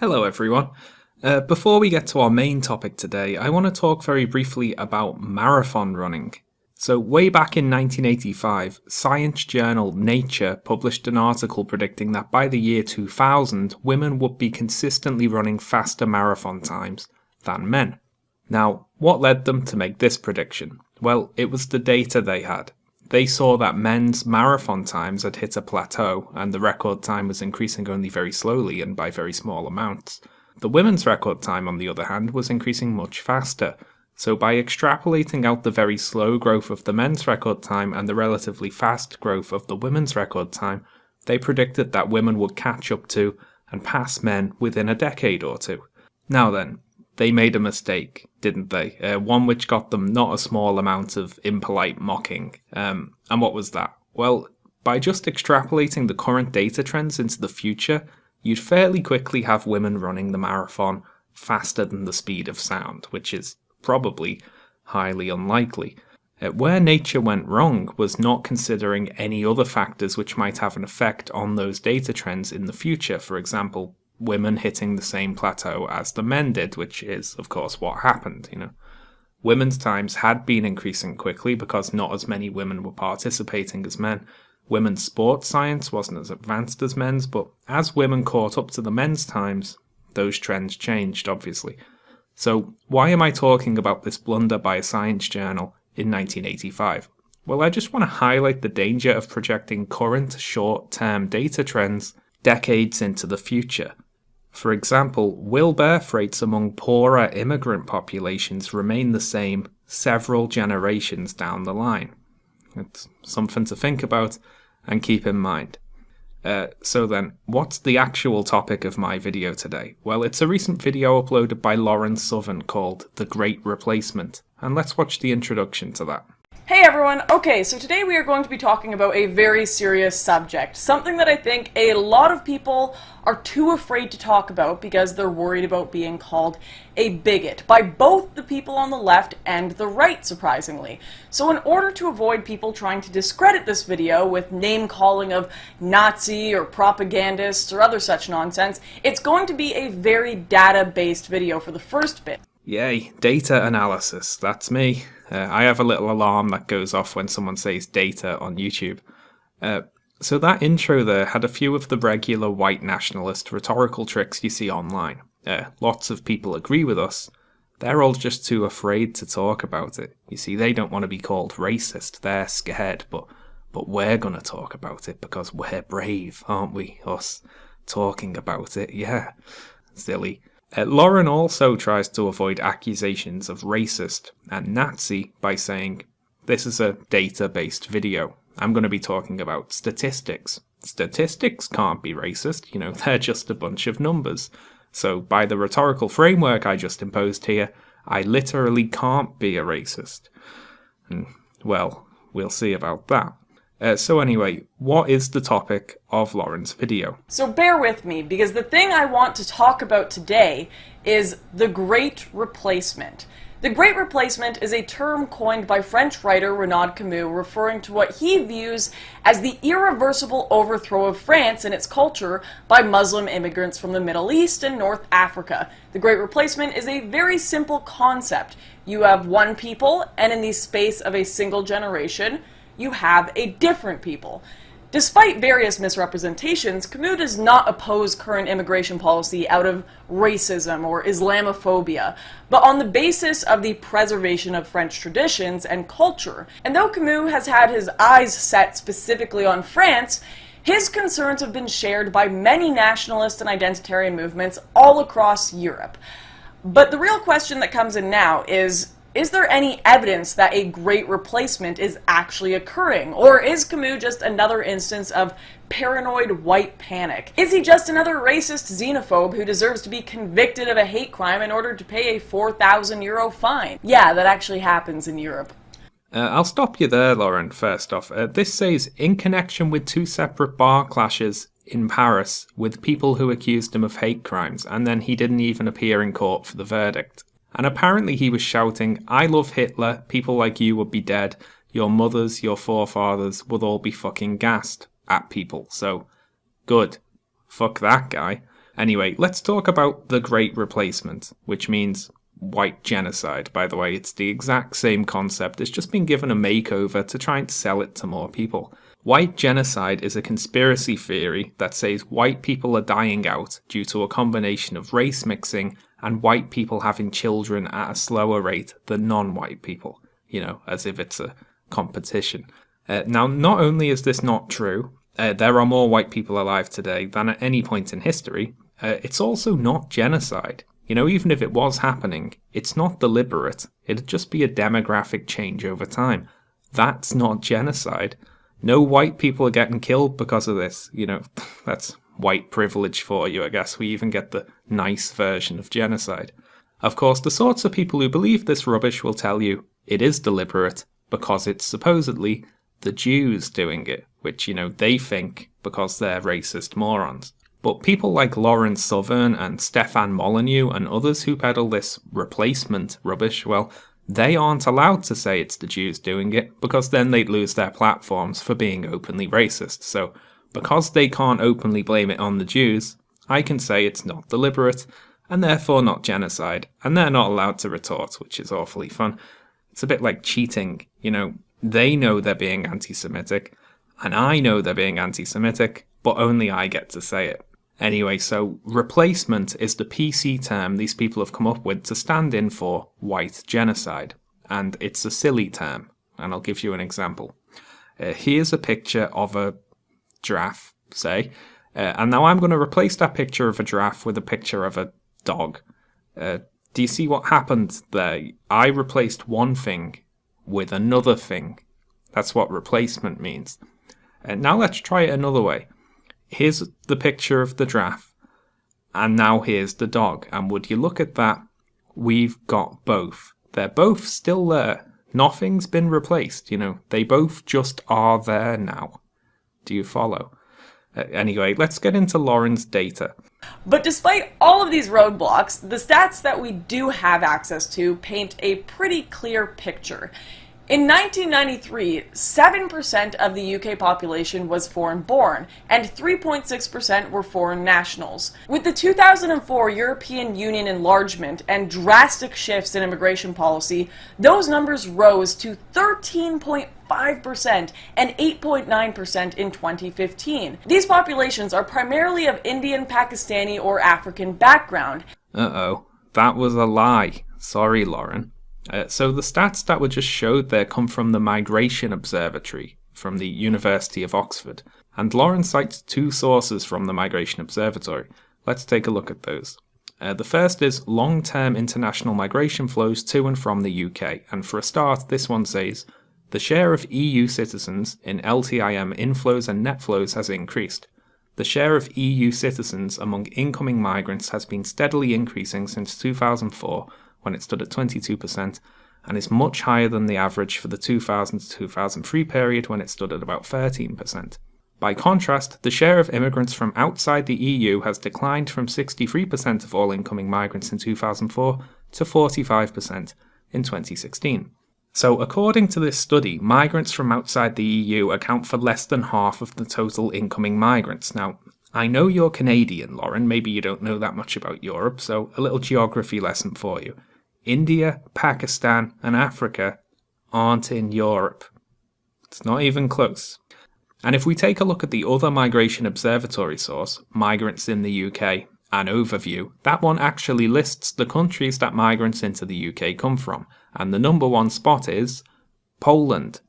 Hello everyone. Before we get to our main topic today, I want to talk very briefly about marathon running. So way back in 1985, science journal Nature published an article predicting that by the year 2000, women would be consistently running faster marathon times than men. Now, what led them to make this prediction? Well, it was the data they had. They saw that men's marathon times had hit a plateau and the record time was increasing only very slowly and by very small amounts. The women's record time, on the other hand, was increasing much faster. So by extrapolating out the very slow growth of the men's record time and the relatively fast growth of the women's record time, they predicted that women would catch up to and pass men within a decade or two. Now then, they made a mistake, didn't they? One which got them not a small amount of impolite mocking. And what was that? Well, by just extrapolating the current data trends into the future, you'd fairly quickly have women running the marathon faster than the speed of sound, which is probably highly unlikely. Where nature went wrong was not considering any other factors which might have an effect on those data trends in the future. For example, women hitting the same plateau as the men did, which is, of course, what happened. Women's times had been increasing quickly because not as many women were participating as men. Women's sports science wasn't as advanced as men's, but as women caught up to the men's times, those trends changed, obviously. So why am I talking about this blunder by a science journal in 1985? Well, I just want to highlight the danger of projecting current short-term data trends decades into the future. For example, will birth rates among poorer immigrant populations remain the same several generations down the line? It's something to think about and keep in mind. So then, what's the actual topic of my video today? Well, it's a recent video uploaded by Lauren Southern called The Great Replacement, and let's watch the introduction to that. Hey everyone! Okay, so today we are going to be talking about a very serious subject, something that I think a lot of people are too afraid to talk about because they're worried about being called a bigot by both the people on the left and the right, surprisingly. So in order to avoid people trying to discredit this video with name-calling of Nazi or propagandists or other such nonsense, it's going to be a very data-based video for the first bit. Yay, data analysis, that's me. I have a little alarm that goes off when someone says data on YouTube. So that intro there had a few of the regular white nationalist rhetorical tricks you see online. Lots of people agree with us. They're all just too afraid to talk about it. You see, they don't want to be called racist. They're scared, but we're going to talk about it because we're brave, aren't we? Us talking about it, yeah. Silly. Lauren also tries to avoid accusations of racist and Nazi by saying, this is a data-based video. I'm going to be talking about statistics. Statistics can't be racist, they're just a bunch of numbers. So by the rhetorical framework I just imposed here, I literally can't be a racist. And, well, we'll see about that. So anyway, what is the topic of Lauren's video? So bear with me, because the thing I want to talk about today is the Great Replacement. The Great Replacement is a term coined by French writer Renaud Camus, referring to what he views as the irreversible overthrow of France and its culture by Muslim immigrants from the Middle East and North Africa. The Great Replacement is a very simple concept. You have one people, and in the space of a single generation, you have a different people. Despite various misrepresentations, Camus does not oppose current immigration policy out of racism or Islamophobia, but on the basis of the preservation of French traditions and culture. And though Camus has had his eyes set specifically on France, his concerns have been shared by many nationalist and identitarian movements all across Europe. But the real question that comes in now is there any evidence that a great replacement is actually occurring? Or is Camus just another instance of paranoid white panic? Is he just another racist xenophobe who deserves to be convicted of a hate crime in order to pay a €4,000 fine? Yeah, that actually happens in Europe. I'll stop you there, Lauren, first off. This says, in connection with two separate bar clashes in Paris with people who accused him of hate crimes, and then he didn't even appear in court for the verdict. And apparently he was shouting, I love Hitler, people like you would be dead, your mothers, your forefathers would all be fucking gassed at people. So, good. Fuck that guy. Anyway, let's talk about the Great Replacement, which means white genocide. By the way, it's the exact same concept. It's just been given a makeover to try and sell it to more people. White genocide is a conspiracy theory that says white people are dying out due to a combination of race mixing and white people having children at a slower rate than non-white people. You know, as if it's a competition. Now, not only is this not true, there are more white people alive today than at any point in history, it's also not genocide. You know, even if it was happening, it's not deliberate. It'd just be a demographic change over time. That's not genocide. No white people are getting killed because of this. You know, that's white privilege for you, I guess. We even get the nice version of genocide. Of course, the sorts of people who believe this rubbish will tell you it is deliberate because it's supposedly the Jews doing it, which, you know, they think because they're racist morons. But people like Lauren Southern and Stefan Molyneux and others who peddle this replacement rubbish, well, they aren't allowed to say it's the Jews doing it because then they'd lose their platforms for being openly racist. So, because they can't openly blame it on the Jews, I can say it's not deliberate and therefore not genocide, and they're not allowed to retort, which is awfully fun. It's a bit like cheating, you know, they know they're being anti-Semitic, and I know they're being anti-Semitic, but only I get to say it. Anyway, so replacement is the PC term these people have come up with to stand in for white genocide, and it's a silly term, and I'll give you an example. Here's a picture of a giraffe, say, and now I'm going to replace that picture of a giraffe with a picture of a dog. Do you see what happened there? I replaced one thing with another thing. That's what replacement means. Now let's try it another way. Here's the picture of the giraffe, and now here's the dog. And would you look at that? We've got both. They're both still there. Nothing's been replaced, you know. They both just are there now. Do you follow? Anyway, let's get into Lauren's data. But despite all of these roadblocks, the stats that we do have access to paint a pretty clear picture. In 1993, 7% of the UK population was foreign-born, and 3.6% were foreign nationals. With the 2004 European Union enlargement and drastic shifts in immigration policy, those numbers rose to 13.5% and 8.9% in 2015. These populations are primarily of Indian, Pakistani, or African background. Uh-oh, that was a lie. Sorry, Lauren. So the stats that were just showed there come from the Migration Observatory from the University of Oxford. And Lauren cites two sources from the Migration Observatory. Let's take a look at those. The first is long-term international migration flows to and from the UK. And for a start, this one says, the share of EU citizens in LTIM inflows and net flows has increased. The share of EU citizens among incoming migrants has been steadily increasing since 2004, when it stood at 22%, and is much higher than the average for the 2000 to 2003 period when it stood at about 13%. By contrast, the share of immigrants from outside the EU has declined from 63% of all incoming migrants in 2004 to 45% in 2016. So according to this study, migrants from outside the EU account for less than half of the total incoming migrants. Now, I know you're Canadian, Lauren, maybe you don't know that much about Europe, so a little geography lesson for you. India, Pakistan, and Africa aren't in Europe. It's not even close. And if we take a look at the other Migration Observatory source, Migrants in the UK, an overview, that one actually lists the countries that migrants into the UK come from, and the number one spot is Poland.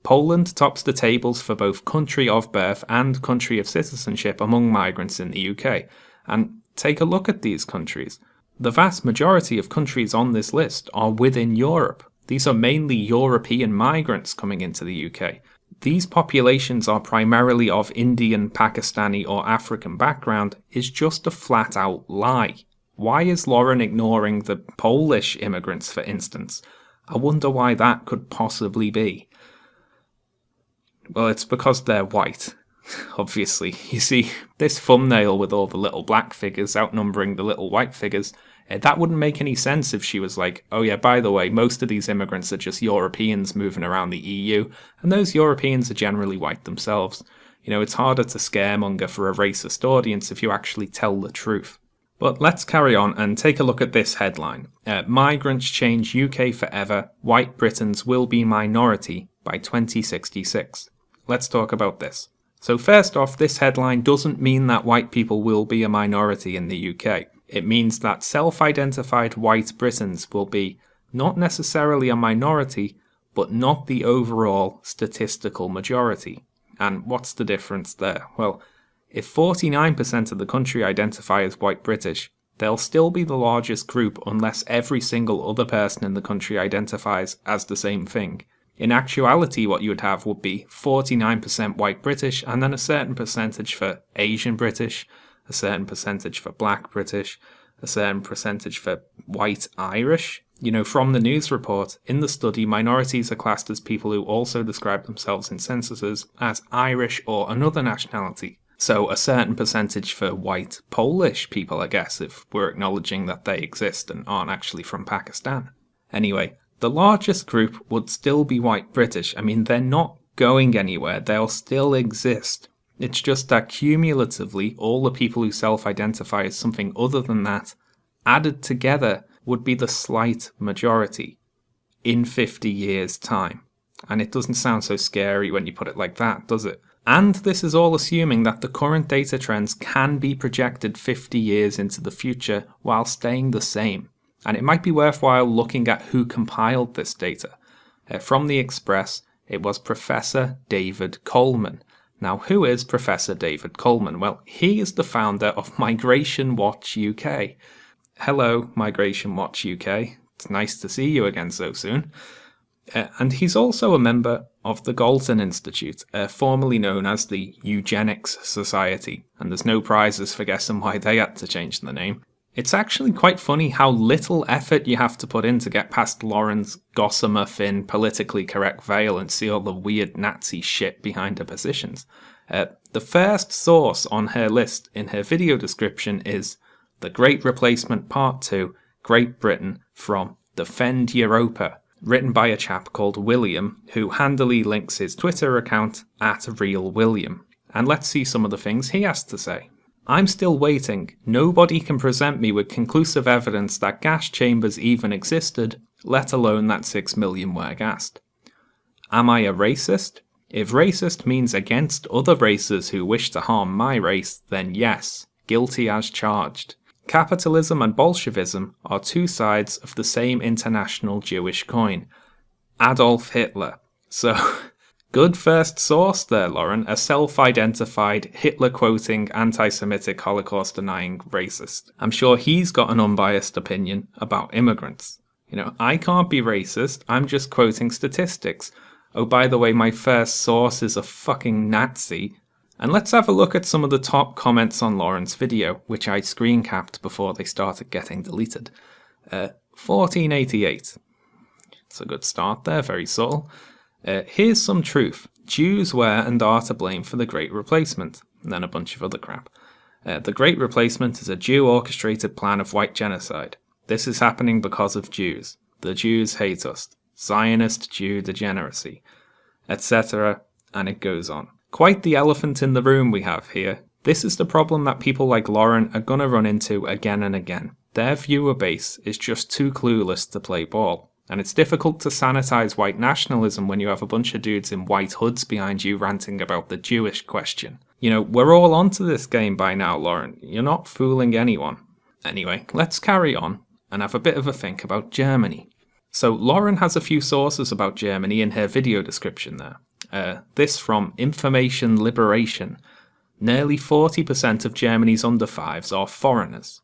Poland tops the tables for both country of birth and country of citizenship among migrants in the UK. And take a look at these countries. The vast majority of countries on this list are within Europe. These are mainly European migrants coming into the UK. These populations are primarily of Indian, Pakistani, or African background is just a flat-out lie. Why is Lauren ignoring the Polish immigrants, for instance? I wonder why that could possibly be. Well, it's because they're white. Obviously, you see, this thumbnail with all the little black figures outnumbering the little white figures, that wouldn't make any sense if she was like, oh yeah, by the way, most of these immigrants are just Europeans moving around the EU, and those Europeans are generally white themselves. It's harder to scaremonger for a racist audience if you actually tell the truth. But let's carry on and take a look at this headline. Migrants change UK forever. White Britons will be minority by 2066. Let's talk about this. So first off, this headline doesn't mean that white people will be a minority in the UK. It means that self-identified white Britons will be not necessarily a minority, but not the overall statistical majority. And what's the difference there? Well, if 49% of the country identify as white British, they'll still be the largest group unless every single other person in the country identifies as the same thing. In actuality, what you would have would be 49% white British, and then a certain percentage for Asian British, a certain percentage for black British, a certain percentage for white Irish. From the news report, in the study, minorities are classed as people who also describe themselves in censuses as Irish or another nationality. So a certain percentage for white Polish people, I guess, if we're acknowledging that they exist and aren't actually from Pakistan. Anyway, the largest group would still be white British. I mean, they're not going anywhere. They'll still exist. It's just that cumulatively, all the people who self-identify as something other than that, added together, would be the slight majority in 50 years' time. And it doesn't sound so scary when you put it like that, does it? And this is all assuming that the current data trends can be projected 50 years into the future while staying the same. And it might be worthwhile looking at who compiled this data. From the Express, it was Professor David Coleman. Now, who is Professor David Coleman? Well, he is the founder of Migration Watch UK. Hello, Migration Watch UK. It's nice to see you again so soon. And he's also a member of the Galton Institute, formerly known as the Eugenics Society. And there's no prizes for guessing why they had to change the name. It's actually quite funny how little effort you have to put in to get past Lauren's gossamer thin, politically correct veil and see all the weird Nazi shit behind her positions. The first source on her list in her video description is The Great Replacement Part 2, Great Britain, from Defend Europa, written by a chap called William, who handily links his Twitter account @RealWilliam. And let's see some of the things he has to say. I'm still waiting. Nobody can present me with conclusive evidence that gas chambers even existed, let alone that 6 million were gassed. Am I a racist? If racist means against other races who wish to harm my race, then yes, guilty as charged. Capitalism and Bolshevism are two sides of the same international Jewish coin. Adolf Hitler. So, good first source there, Lauren. A self-identified, Hitler-quoting, anti-Semitic, Holocaust-denying racist. I'm sure he's got an unbiased opinion about immigrants. I can't be racist, I'm just quoting statistics. Oh, by the way, my first source is a fucking Nazi. And let's have a look at some of the top comments on Lauren's video, which I screen capped before they started getting deleted. 1488. It's a good start there, very subtle. Here's some truth. Jews were and are to blame for the Great Replacement. And then a bunch of other crap. The Great Replacement is a Jew-orchestrated plan of white genocide. This is happening because of Jews. The Jews hate us. Zionist Jew degeneracy. Etc. And it goes on. Quite the elephant in the room we have here. This is the problem that people like Lauren are gonna run into again and again. Their viewer base is just too clueless to play ball. And it's difficult to sanitize white nationalism when you have a bunch of dudes in white hoods behind you ranting about the Jewish question. We're all onto this game by now, Lauren. You're not fooling anyone. Anyway, let's carry on and have a bit of a think about Germany. So Lauren has a few sources about Germany in her video description there. This from Information Liberation. Nearly 40% of Germany's under 5s are foreigners.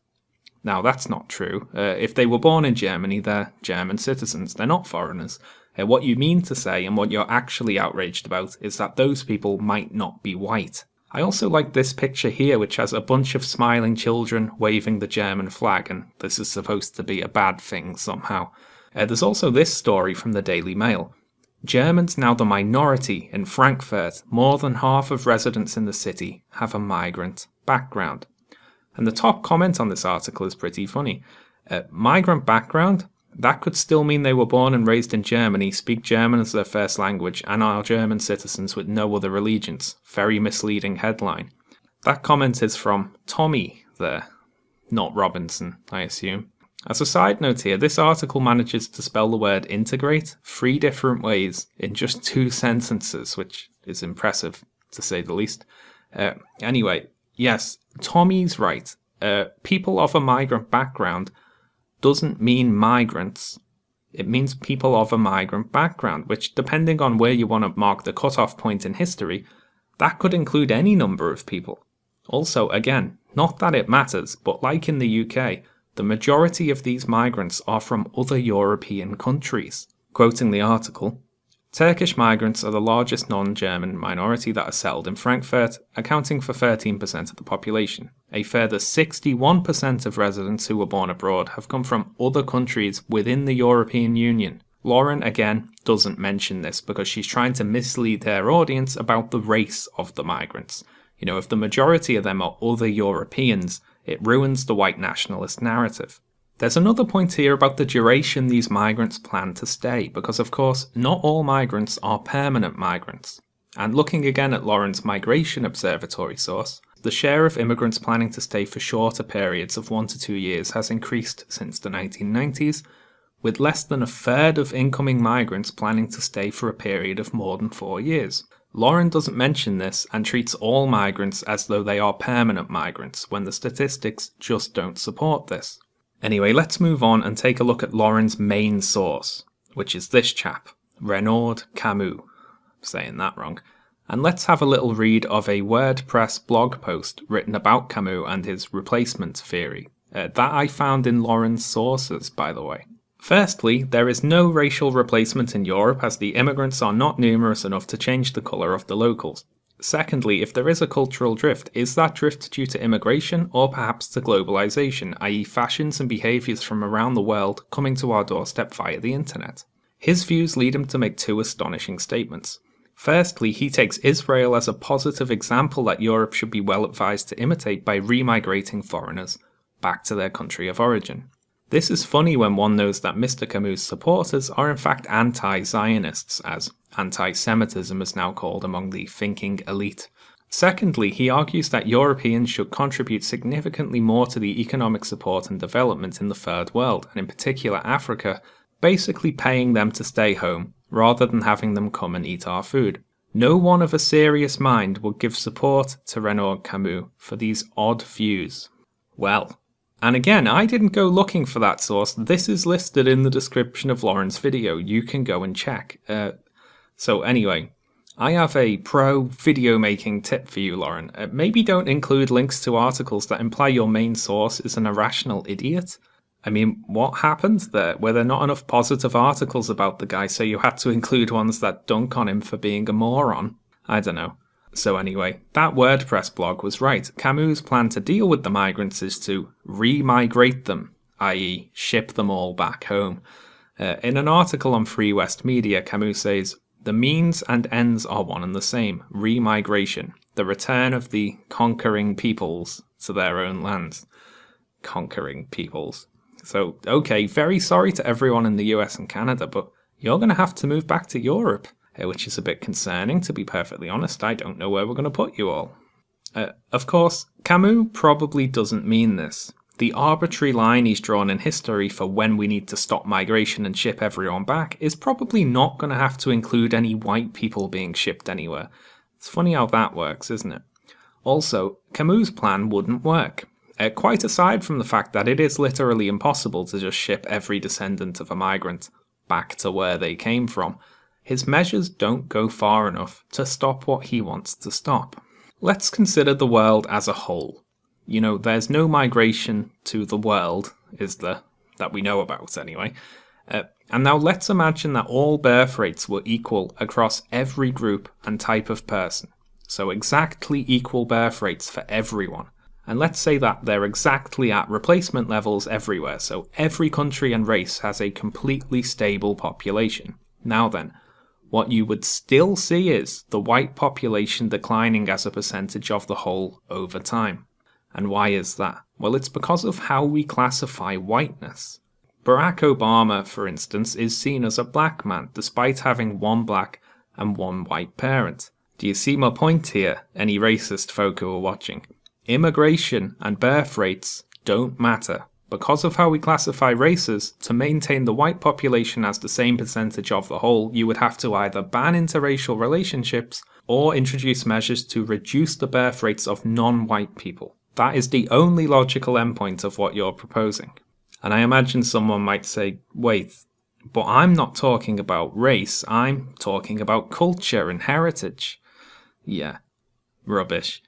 Now, that's not true. If they were born in Germany, they're German citizens. They're not foreigners. What you mean to say and what you're actually outraged about is that those people might not be white. I also like this picture here, which has a bunch of smiling children waving the German flag, and this is supposed to be a bad thing somehow. There's also this story from the Daily Mail. Germans now the minority in Frankfurt. More than half of residents in the city have a migrant background. And the top comment on this article is pretty funny. Migrant background? That could still mean they were born and raised in Germany, speak German as their first language, and are German citizens with no other allegiance. Very misleading headline. That comment is from Tommy there, not Robinson, I assume. As a side note here, this article manages to spell the word integrate 3 different ways in just 2 sentences, which is impressive, to say the least. Anyway, yes, Tommy's right. People of a migrant background doesn't mean migrants. It means people of a migrant background, which, depending on where you want to mark the cutoff point in history, that could include any number of people. Also, again, not that it matters, but like in the UK, the majority of these migrants are from other European countries. Quoting the article, Turkish migrants are the largest non-German minority that are settled in Frankfurt, accounting for 13% of the population. A further 61% of residents who were born abroad have come from other countries within the European Union. Lauren, again, doesn't mention this because she's trying to mislead her audience about the race of the migrants. You know, if the majority of them are other Europeans, it ruins the white nationalist narrative. There's another point here about the duration these migrants plan to stay, because of course, not all migrants are permanent migrants. And looking again at Lauren's Migration Observatory source, the share of immigrants planning to stay for shorter periods of 1 to 2 years has increased since the 1990s, with less than a third of incoming migrants planning to stay for a period of more than 4 years. Lauren doesn't mention this and treats all migrants as though they are permanent migrants, when the statistics just don't support this. Anyway, let's move on and take a look at Lauren's main source, which is this chap, Renaud Camus. I'm saying that wrong. And let's have a little read of a WordPress blog post written about Camus and his replacement theory. That I found in Lauren's sources, by the way. Firstly, there is no racial replacement in Europe as the immigrants are not numerous enough to change the colour of the locals. Secondly, if there is a cultural drift, is that drift due to immigration or perhaps to globalisation, i.e. fashions and behaviours from around the world coming to our doorstep via the internet? His views lead him to make 2 astonishing statements. Firstly, he takes Israel as a positive example that Europe should be well advised to imitate by remigrating foreigners back to their country of origin. This is funny when one knows that Mr. Camus' supporters are in fact anti-Zionists, as anti-Semitism is now called among the thinking elite. Secondly, he argues that Europeans should contribute significantly more to the economic support and development in the Third World, and in particular Africa, basically paying them to stay home, rather than having them come and eat our food. No one of a serious mind would give support to Renaud Camus for these odd views. Well, and again, I didn't go looking for that source. This is listed in the description of Lauren's video. You can go and check. So anyway, I have a pro video making tip for you, Lauren. Maybe don't include links to articles that imply your main source is an irrational idiot. I mean, what happened there? Were there not enough positive articles about the guy, so you had to include ones that dunk on him for being a moron? I don't know. So anyway, that WordPress blog was right. Camus' plan to deal with the migrants is to remigrate them, i.e. ship them all back home. In an article on Free West Media, Camus says, the means and ends are one and the same, remigration, the return of the conquering peoples to their own lands. Conquering peoples. So, okay, very sorry to everyone in the US and Canada, but you're going to have to move back to Europe. Which is a bit concerning, to be perfectly honest. I don't know where we're going to put you all. Of course, Camus probably doesn't mean this. The arbitrary line he's drawn in history for when we need to stop migration and ship everyone back is probably not going to have to include any white people being shipped anywhere. It's funny how that works, isn't it? Also, Camus' plan wouldn't work. Quite aside from the fact that it is literally impossible to just ship every descendant of a migrant back to where they came from, his measures don't go far enough to stop what he wants to stop. Let's consider the world as a whole. You know, there's no migration to the world, is there? That we know about, anyway. And now let's imagine that all birth rates were equal across every group and type of person. So exactly equal birth rates for everyone. And let's say that they're exactly at replacement levels everywhere, so every country and race has a completely stable population. Now then, what you would still see is the white population declining as a percentage of the whole over time. And why is that? Well, it's because of how we classify whiteness. Barack Obama, for instance, is seen as a black man, despite having one black and one white parent. Do you see my point here, any racist folk who are watching? Immigration and birth rates don't matter. Because of how we classify races, to maintain the white population as the same percentage of the whole, you would have to either ban interracial relationships or introduce measures to reduce the birth rates of non-white people. That is the only logical endpoint of what you're proposing. And I imagine someone might say, wait, but I'm not talking about race, I'm talking about culture and heritage. Yeah, rubbish.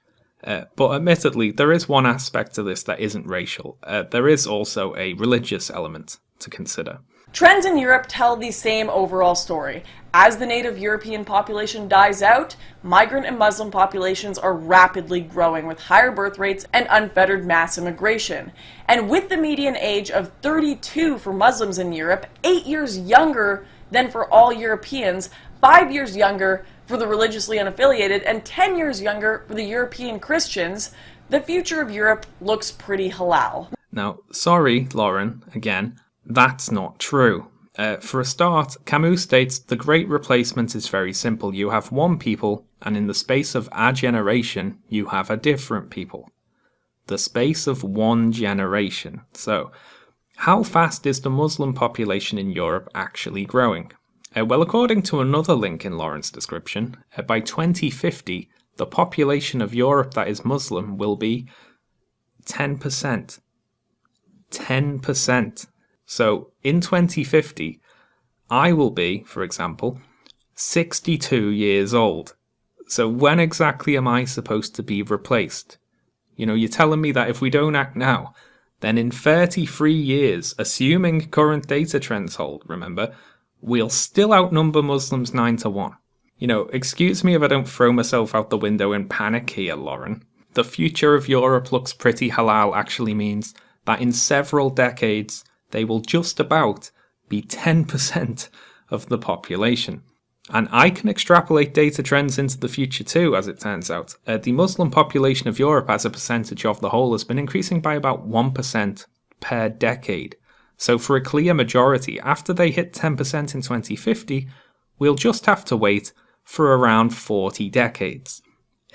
But admittedly, there is one aspect to this that isn't racial. There is also a religious element to consider. Trends in Europe tell the same overall story. As the native European population dies out, migrant and Muslim populations are rapidly growing with higher birth rates and unfettered mass immigration. And with the median age of 32 for Muslims in Europe, 8 years younger than for all Europeans, 5 years younger for the religiously unaffiliated, and 10 years younger for the European Christians, the future of Europe looks pretty halal. Now, sorry, Lauren, again, that's not true. For a start, Camus states the Great Replacement is very simple. You have one people, and in the space of a generation, you have a different people. The space of one generation. So, how fast is the Muslim population in Europe actually growing? Well, according to another link in Lauren's description, by 2050, the population of Europe that is Muslim will be 10%. 10%. So, in 2050, I will be, for example, 62 years old. So when exactly am I supposed to be replaced? You know, you're telling me that if we don't act now, then in 33 years, assuming current data trends hold, remember, we'll still outnumber Muslims 9-1. You know, excuse me if I don't throw myself out the window in panic here, Lauren. The future of Europe looks pretty halal actually means that in several decades, they will just about be 10% of the population. And I can extrapolate data trends into the future too, as it turns out. The Muslim population of Europe as a percentage of the whole has been increasing by about 1% per decade. So for a clear majority, after they hit 10% in 2050, we'll just have to wait for around 40 decades,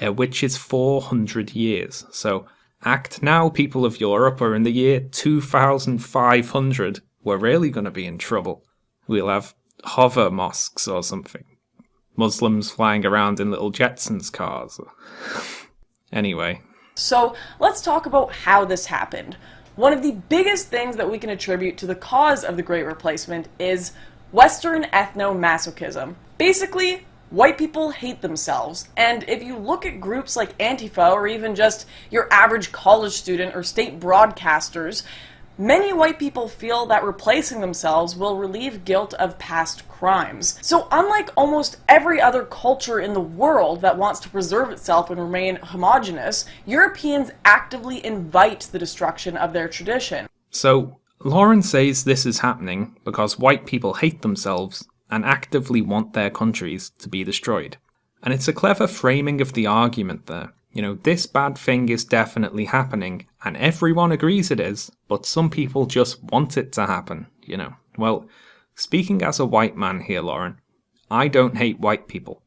which is 400 years. So act now, people of Europe, or in the year 2500, we're really going to be in trouble. We'll have hover mosques or something. Muslims flying around in little Jetsons cars. Anyway. So let's talk about how this happened. One of the biggest things that we can attribute to the cause of the Great Replacement is Western ethno-masochism. Basically, white people hate themselves, and if you look at groups like Antifa or even just your average college student or state broadcasters, many white people feel that replacing themselves will relieve guilt of past crimes. So unlike almost every other culture in the world that wants to preserve itself and remain homogenous, Europeans actively invite the destruction of their tradition. So Lauren says this is happening because white people hate themselves and actively want their countries to be destroyed. And it's a clever framing of the argument there. You know, this bad thing is definitely happening, and everyone agrees it is, but some people just want it to happen, you know. Well, speaking as a white man here, Lauren, I don't hate white people.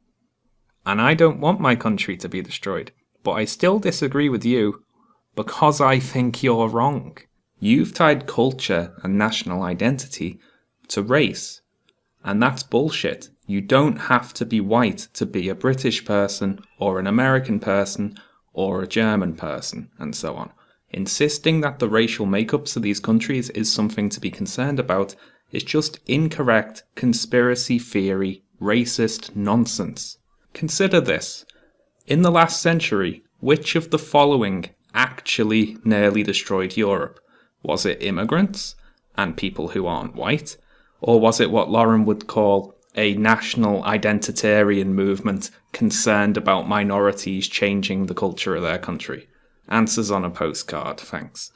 And I don't want my country to be destroyed, but I still disagree with you because I think you're wrong. You've tied culture and national identity to race. And that's bullshit. You don't have to be white to be a British person, or an American person, or a German person, and so on. Insisting that the racial makeups of these countries is something to be concerned about is just incorrect conspiracy theory, racist nonsense. Consider this. In the last century, which of the following actually nearly destroyed Europe? Was it immigrants and people who aren't white? Or was it what Lauren would call a national identitarian movement concerned about minorities changing the culture of their country? Answers on a postcard, thanks.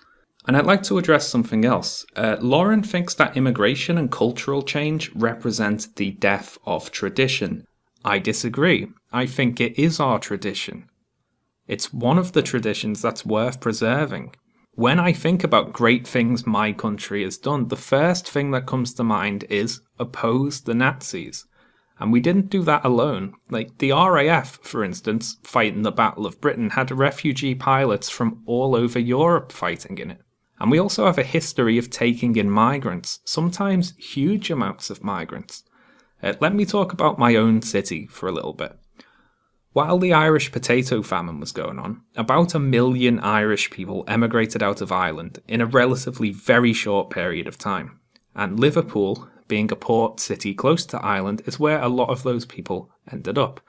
And I'd like to address something else. Lauren thinks that immigration and cultural change represent the death of tradition. I disagree. I think it is our tradition. It's one of the traditions that's worth preserving. When I think about great things my country has done, the first thing that comes to mind is oppose the Nazis. And we didn't do that alone. Like the RAF, for instance, fighting the Battle of Britain, had refugee pilots from all over Europe fighting in it. And we also have a history of taking in migrants, sometimes huge amounts of migrants. Let me talk about my own city for a little bit. While the Irish potato famine was going on, about 1 million Irish people emigrated out of Ireland in a relatively very short period of time. And Liverpool, being a port city close to Ireland, is where a lot of those people ended up.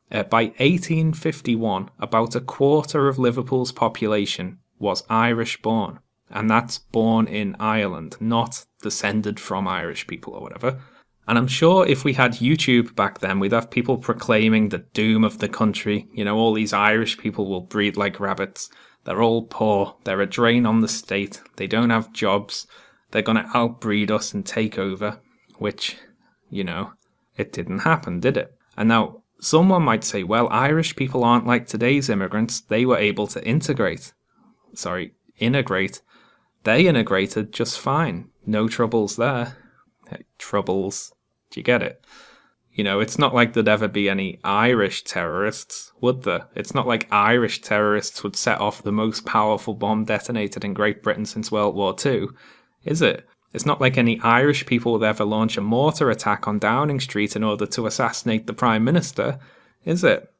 By 1851, about a quarter of Liverpool's population was Irish born. And that's born in Ireland, not descended from Irish people or whatever. And I'm sure if we had YouTube back then, we'd have people proclaiming the doom of the country. You know, all these Irish people will breed like rabbits. They're all poor. They're a drain on the state. They don't have jobs. They're going to outbreed us and take over. Which, you know, it didn't happen, did it? And now, someone might say, well, Irish people aren't like today's immigrants. They were able to integrate. They integrated just fine. No troubles there. Troubles. Do you get it? You know, it's not like there'd ever be any Irish terrorists, would there? It's not like Irish terrorists would set off the most powerful bomb detonated in Great Britain since World War II, is it? It's not like any Irish people would ever launch a mortar attack on Downing Street in order to assassinate the Prime Minister, is it?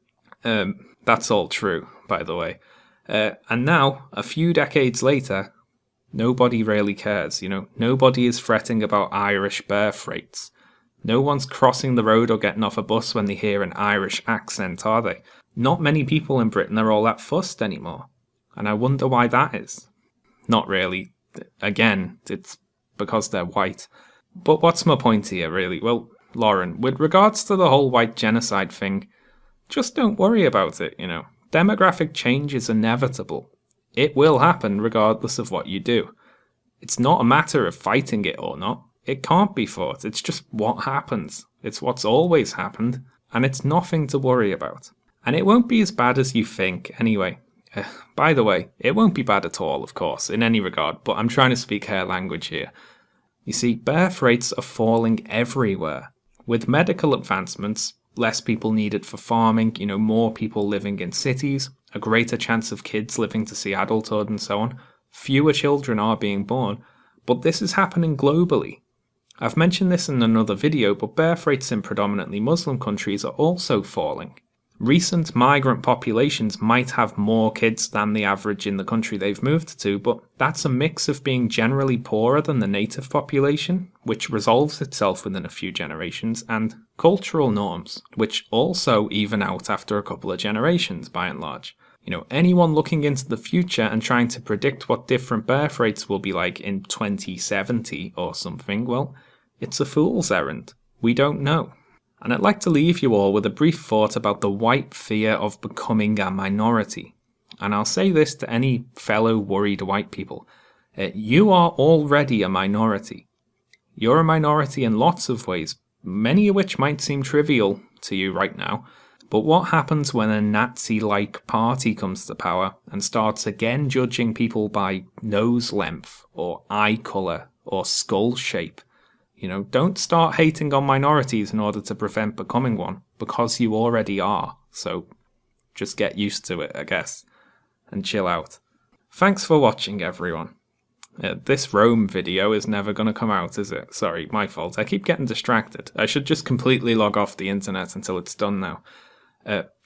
That's all true, by the way. And now, a few decades later, nobody really cares, you know. Nobody is fretting about Irish birth rates. No one's crossing the road or getting off a bus when they hear an Irish accent, are they? Not many people in Britain are all that fussed anymore. And I wonder why that is. Not really. Again, it's because they're white. But what's my point here, really? Well, Lauren, with regards to the whole white genocide thing, just don't worry about it, you know. Demographic change is inevitable. It will happen regardless of what you do. It's not a matter of fighting it or not. It can't be fought. It's just what happens. It's what's always happened, and it's nothing to worry about. And it won't be as bad as you think, anyway. By the way, it won't be bad at all, of course, in any regard, but I'm trying to speak her language here. You see, birth rates are falling everywhere. With medical advancements, less people needed for farming, you know, more people living in cities, a greater chance of kids living to see adulthood and so on. Fewer children are being born, but this is happening globally. I've mentioned this in another video, but birth rates in predominantly Muslim countries are also falling. Recent migrant populations might have more kids than the average in the country they've moved to, but that's a mix of being generally poorer than the native population, which resolves itself within a few generations, and cultural norms, which also even out after a couple of generations by and large. You know, anyone looking into the future and trying to predict what different birth rates will be like in 2070 or something, well, it's a fool's errand. We don't know. And I'd like to leave you all with a brief thought about the white fear of becoming a minority. And I'll say this to any fellow worried white people. You are already a minority. You're a minority in lots of ways, many of which might seem trivial to you right now. But what happens when a Nazi-like party comes to power and starts again judging people by nose length or eye colour or skull shape? You know, don't start hating on minorities in order to prevent becoming one, because you already are. So just get used to it, I guess, and chill out. Thanks for watching, everyone. This Rome video is never going to come out, is it? Sorry, my fault. I keep getting distracted. I should just completely log off the internet until it's done now.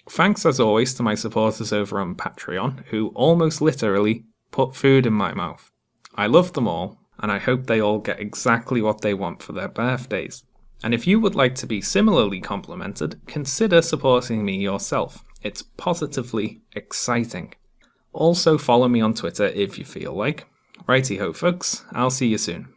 Thanks as always to my supporters over on Patreon, who almost literally put food in my mouth. I love them all, and I hope they all get exactly what they want for their birthdays. And if you would like to be similarly complimented, consider supporting me yourself. It's positively exciting. Also follow me on Twitter if you feel like. Righty ho folks, I'll see you soon.